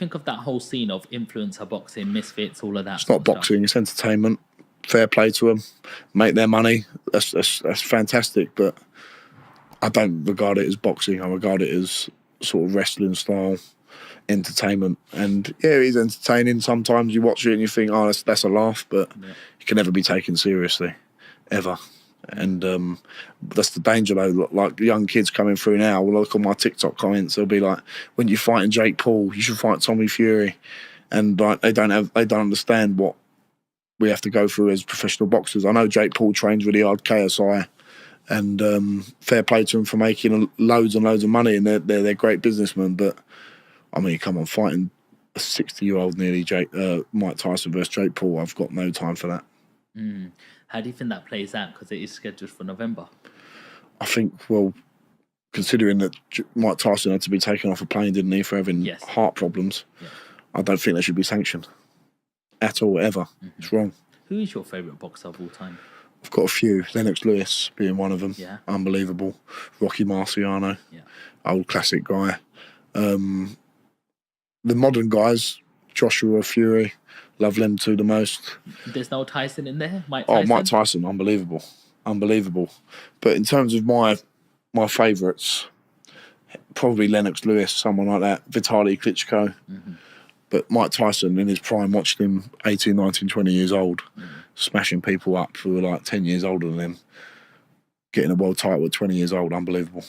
think of that whole scene of influencer boxing, misfits, all of that? It's not boxing, it's entertainment. Fair play to them, make their money. That's fantastic, but I don't regard it as boxing. I regard it as sort of wrestling style entertainment. And yeah, it is entertaining. Sometimes you watch it and you think, oh, that's a laugh, but it can never be taken seriously, ever. And that's the danger, though. Like young kids coming through now will look on my TikTok comments. They'll be like, "When you're fighting Jake Paul, you should fight Tommy Fury," and like they don't understand what we have to go through as professional boxers. I know Jake Paul trains really hard, KSI, and fair play to him for making loads and loads of money, and they're great businessmen. But I mean, come on, fighting a 60-year-old nearly Mike Tyson versus Jake Paul, I've got no time for that. How do you think that plays out? Because it is scheduled for November. I think, well, considering that Mike Tyson had to be taken off a plane, didn't he, for having heart problems, I don't think they should be sanctioned at all, ever. It's wrong. Who is your favourite boxer of all time? I've got a few. Lennox Lewis being one of them. Yeah. Unbelievable. Rocky Marciano. Yeah. Old classic guy. The modern guys, Joshua Fury. Love them two the most. There's no Tyson in there? Mike Tyson? Oh, Mike Tyson, unbelievable. Unbelievable. But in terms of my favourites, probably Lennox Lewis, someone like that, Vitaly Klitschko. But Mike Tyson, in his prime, watched him 18, 19, 20 years old, smashing people up who were like 10 years older than him, getting a world title at 20 years old. Unbelievable.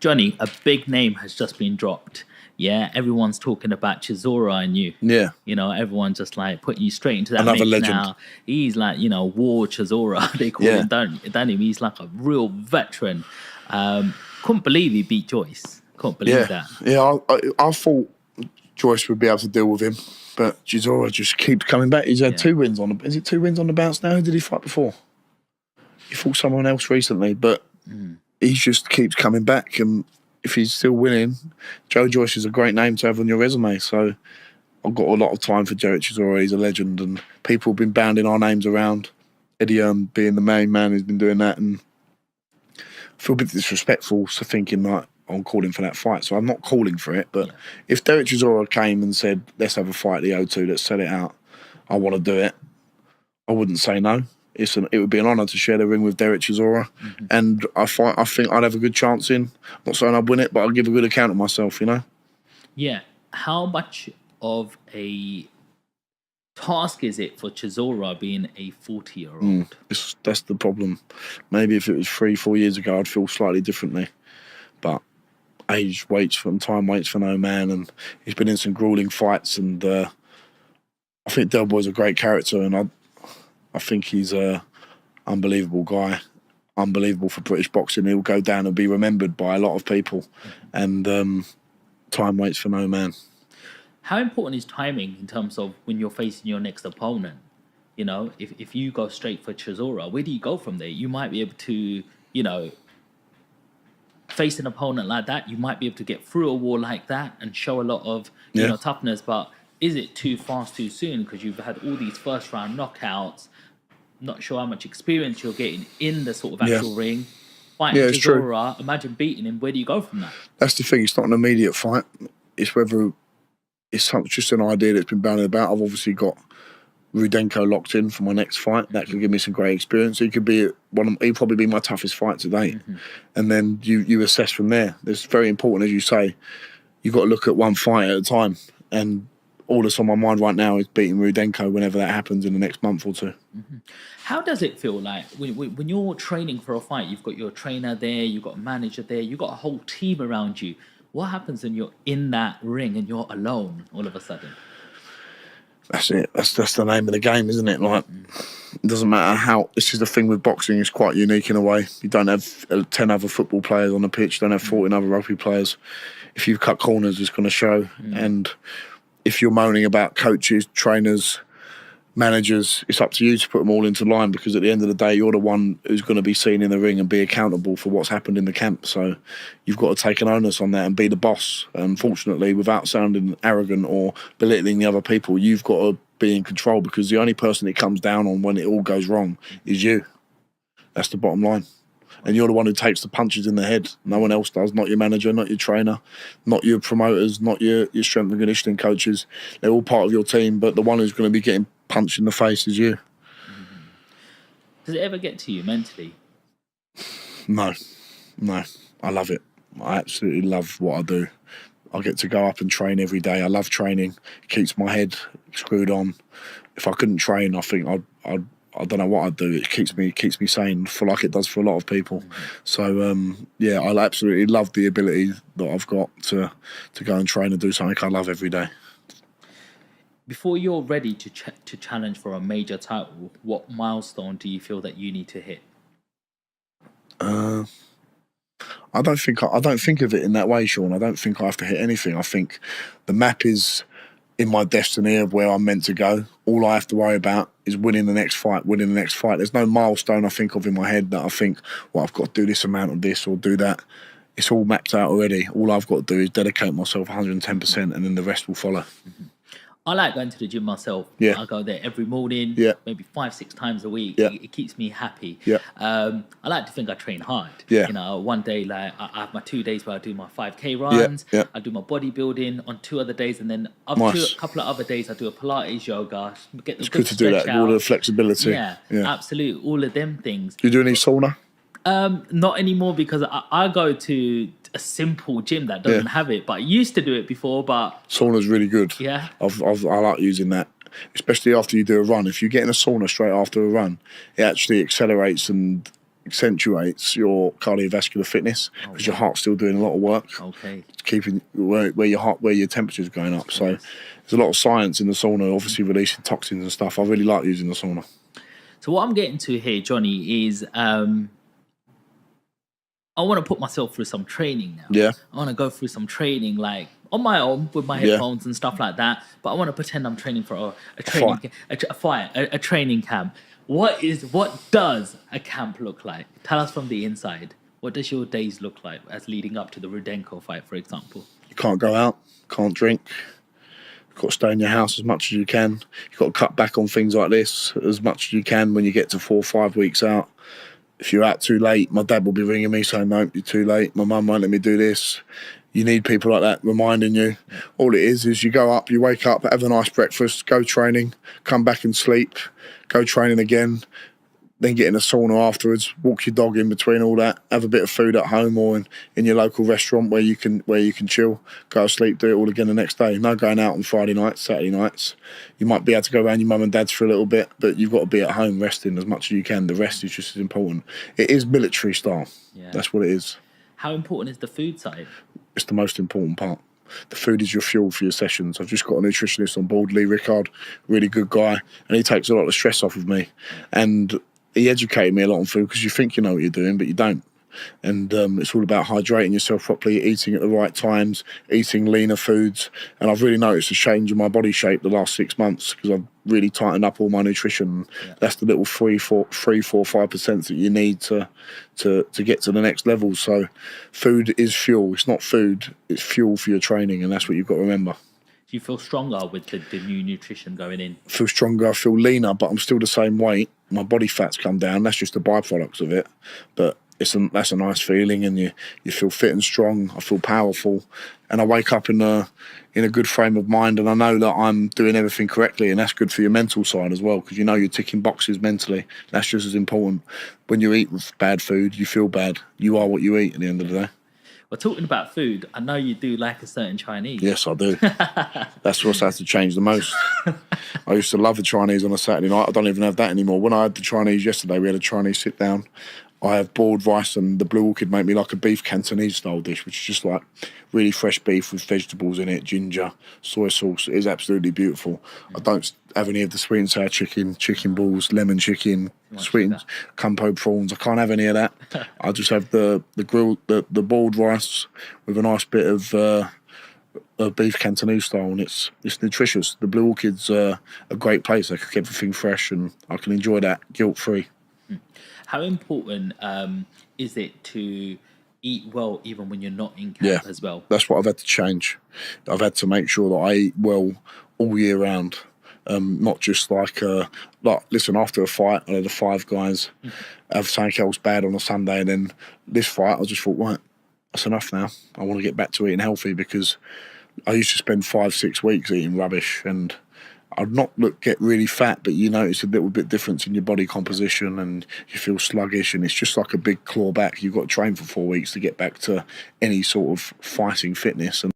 Johnny, a big name has just been dropped. Yeah, everyone's talking about Chisora and you. Yeah. You know, everyone's just like putting you straight into that Another mix legend. now. He's like, you know, War Chisora, they call him, don't he? He's like a real veteran. Couldn't believe he beat Joyce. Couldn't believe that. Yeah, I thought Joyce would be able to deal with him, but Chisora just keeps coming back. He's had 2 wins on the... Is it 2 wins on the bounce now? Who did he fight before? He fought someone else recently, but he just keeps coming back, and if he's still winning, Joe Joyce is a great name to have on your resume. So I've got a lot of time for Derek Chisora. He's a legend, and people have been bounding our names around. Eddie being the main man who's been doing that, and I feel a bit disrespectful to thinking like I'm calling for that fight. So I'm not calling for it, but if Derek Chisora came and said, let's have a fight at the O2, let's set it out, I want to do it, I wouldn't say no. It would be an honour to share the ring with Derek Chisora, and I think I'd have a good chance in. I'm not saying I'd win it, but I'll give a good account of myself, you know? Yeah. How much of a task is it for Chisora being a 40-year-old? That's the problem. Maybe if it was 3-4 years ago, I'd feel slightly differently. But age waits for time waits for no man, and he's been in some grueling fights, and I think Del Boy's a great character, and I think he's an unbelievable guy, unbelievable for British boxing. He'll go down and be remembered by a lot of people, and time waits for no man. How important is timing in terms of when you're facing your next opponent? You know, if you go straight for Chisora, where do you go from there? You might be able to, you know, face an opponent like that. You might be able to get through a wall like that and show a lot of, you know, toughness, but is it too fast too soon because you've had all these first-round knockouts? Not sure how much experience you're getting in the sort of actual ring. Fighting Chisora, imagine beating him. Where do you go from that? That's the thing. It's not an immediate fight. It's whether it's just an idea that's been bandied about. I've obviously got Rudenko locked in for my next fight. That could give me some great experience. He could be he'd probably be my toughest fight to date. And then you assess from there. It's very important, as you say. You've got to look at one fight at a time. And all that's on my mind right now is beating Rudenko whenever that happens in the next month or two. How does it feel like when you're training for a fight? You've got your trainer there, you've got a manager there, you've got a whole team around you. What happens when you're in that ring and you're alone all of a sudden? That's it. That's the name of the game, isn't it? Like, it doesn't matter how... This is the thing with boxing. It's quite unique in a way. You don't have 10 other football players on the pitch. You don't have 14 other rugby players. If you cut corners, it's going to show. And if you're moaning about coaches, trainers, managers, it's up to you to put them all into line, because at the end of the day, you're the one who's going to be seen in the ring and be accountable for what's happened in the camp. So you've got to take an onus on that and be the boss. Unfortunately, without sounding arrogant or belittling the other people, you've got to be in control, because the only person it comes down on when it all goes wrong is you. That's the bottom line. And you're the one who takes the punches in the head. No one else does. Not your manager, not your trainer, not your promoters, not your strength and conditioning coaches. They're all part of your team, but the one who's going to be getting punched in the face is you. Does it ever get to you mentally? No. I love it. I absolutely love what I do. I get to go up and train every day. I love training. It keeps my head screwed on. If I couldn't train, I think I don't know what I'd do. It keeps me sane, for like it does for a lot of people. So yeah, I absolutely love the ability that I've got to go and train and do something I love every day. Before you're ready to challenge for a major title, what milestone do you feel that you need to hit? I don't think of it in that way, Sean. I don't think I have to hit anything. I think the map is in my destiny of where I'm meant to go. All I have to worry about is winning the next fight. There's no milestone I think of in my head that I think, well, I've got to do this amount of this or do that. It's all mapped out already. All I've got to do is dedicate myself 110%, and then the rest will follow. I like going to the gym myself. Yeah. I go there every morning, Yeah. maybe 5-6 times a week. Yeah. It keeps me happy. Yeah. I like to think I train hard. Yeah. You know, one day, like I have my 2 days where I do my 5K runs. Yeah. I do my bodybuilding on 2 other days, and then Nice. a couple of other days I do a Pilates, yoga. Get the It's good to do that. All the flexibility. Yeah, absolutely. All of them things. Do you do any sauna? Not anymore, because I go to a simple gym that doesn't have it, but I used to do it before. But Sauna's really good. yeah, I like using that, especially after you do a run. If you get in a sauna straight after a run, it actually accelerates and accentuates your cardiovascular fitness, because your heart's still doing a lot of work. Okay. Keeping where your temperature's going up. So there's a lot of science in the sauna, obviously releasing toxins and stuff. I really like using the sauna. So what I'm getting to here, Johnny, is I want to put myself through some training now. Yeah. I want to go through some training, like on my own with my headphones and stuff like that. But I want to pretend I'm training for a training camp. What does a camp look like? Tell us from the inside. What does your days look like as leading up to the Rudenko fight, for example? You can't go out, can't drink. You've got to stay in your house as much as you can. You've got to cut back on things like this as much as you can when you get to 4 or 5 weeks out. If you're out too late, my dad will be ringing me saying, no, you're too late. My mum won't let me do this. You need people like that reminding you. All it is you go up, you wake up, have a nice breakfast, go training, come back and sleep, go training again, then get in a sauna afterwards, walk your dog in between all that, have a bit of food at home or in your local restaurant where you can chill, go to sleep, do it all again the next day. No going out on Friday nights, Saturday nights. You might be able to go around your mum and dad's for a little bit, but you've got to be at home resting as much as you can. The rest is just as important. It is military style. Yeah. That's what it is. How important is the food side? It's the most important part. The food is your fuel for your sessions. I've just got a nutritionist on board, Lee Rickard, really good guy, and he takes a lot of stress off of me. And he educated me a lot on food, because you think you know what you're doing, but you don't. And it's all about hydrating yourself properly, eating at the right times, eating leaner foods. And I've really noticed a change in my body shape the last 6 months, because I've really tightened up all my nutrition. Yeah. That's the little 5% that you need to get to the next level. So food is fuel. It's not food, it's fuel for your training, and that's what you've got to remember. Do you feel stronger with the new nutrition going in? I feel stronger, I feel leaner, but I'm still the same weight. My body fat's come down. That's just the byproducts of it. But that's a nice feeling, and you feel fit and strong. I feel powerful, and I wake up in a good frame of mind, and I know that I'm doing everything correctly, and that's good for your mental side as well, because you know you're ticking boxes mentally. That's just as important. When you eat bad food, you feel bad. You are what you eat at the end of the day. Well, talking about food, I know you do like a certain Chinese. Yes, I do. That's what's had to change the most. I used to love the Chinese on a Saturday night. I don't even have that anymore. When I had the Chinese yesterday, we had a Chinese sit down. I have boiled rice, and the Blue Orchid make me like a beef Cantonese style dish, which is just like really fresh beef with vegetables in it, ginger, soy sauce. It is absolutely beautiful. I don't have any of the sweet and sour chicken balls, lemon chicken, sweetened kumpo prawns. I can't have any of that. I just have the grilled, the boiled rice with a nice bit of beef Cantonese style, and it's nutritious. The Blue Orchid's a great place. They cook everything fresh, and I can enjoy that guilt-free. How important is it to eat well even when you're not in camp as well? That's what I've had to change. I've had to make sure that I eat well all year round. Not just like listen, after a fight, I had the 5 guys have something else bad on a Sunday, and then this fight, I just thought, right, that's enough now. I want to get back to eating healthy, because I used to spend 5-6 weeks eating rubbish, and I'd not get really fat, but you notice a little bit difference in your body composition, and you feel sluggish, and it's just like a big claw back. You've got to train for 4 weeks to get back to any sort of fighting fitness. And